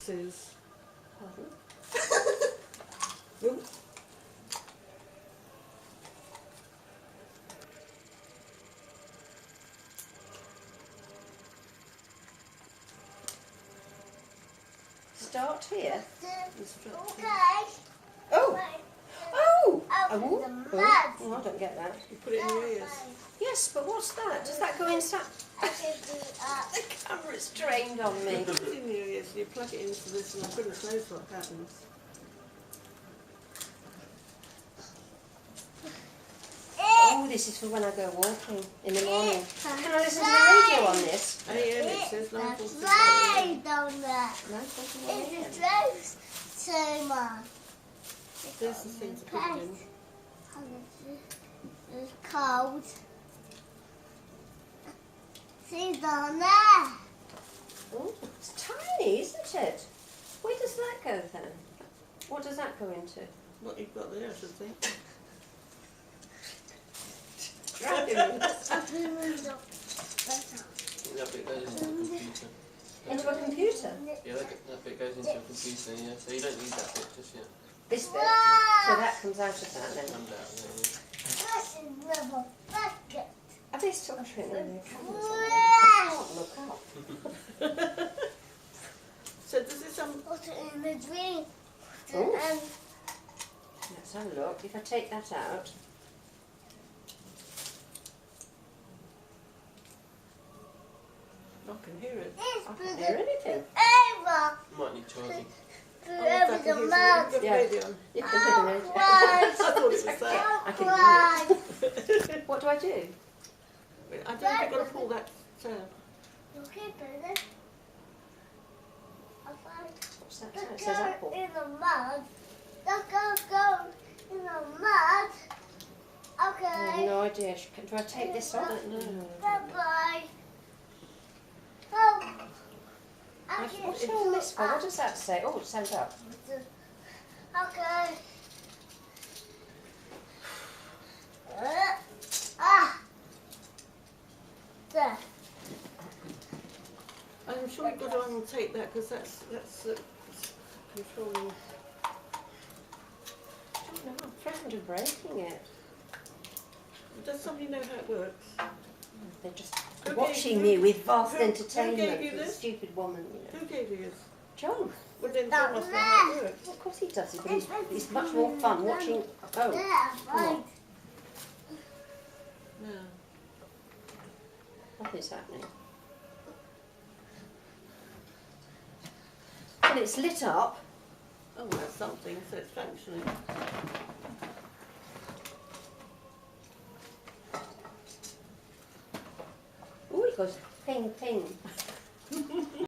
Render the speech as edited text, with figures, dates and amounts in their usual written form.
Is Pardon? Oop. Start here. Okay. Oh! Oh! Out in the mud. Oh, I don't get that. You put it in your ears. Yes, but what's that? Does that go inside? I should do The camera's trained on me. Put it in your ears and you plug it into this and goodness knows what happens. Oh, this is for when I go walking in the morning. Can I listen to the radio on this? AM it says That's 9:41. right down there. 9:41 It AM. drives so much. There's the thing to put it in. It's cold. See down there. Oh, it's tiny, isn't it? Where does that go then? What does that go into? What you've got there, I should think. Dragging me. That bit goes into a computer. Into a computer? Yeah, that bit goes into a computer, yeah. So you don't need that bit just yet. This bit? So that comes out of that then? Comes out, yeah. That's another bucket. Are they still showing the cameras on? I can't look up. So does this Put it in the drink. Oh. And Let's have a look. If I take that out. I can hear it. it's I for can't the hear anything. forever. Might need charging. Forever the mud. The Yeah. radio on. You can hear the radio. I thought it was that. I can hear it. What do I do? I don't think you've got to pull that tab. You keep it. I'll find What's that? the It says girl apple. in the mud. The girl go in the mud. I have Okay. no idea. Do I take this off? No. Bye bye. Oh. What's all this for? What does that say? Oh, it sounds up. Okay. There. I'm sure you've got to untake that because that's controlling. I don't know. I'm frightened of breaking it. Does somebody know how it works? They're just Who watching gave me you- with vast who gave entertainment. you The this? stupid woman, you know. Who gave you this? John. Well, then Down John must know how it there. works. Of course he does it, but it's much more fun watching. Oh, There, right. No. what is happening? Well, it's lit up. Oh, that's something, so it's functioning. Oh, it goes ping, ping.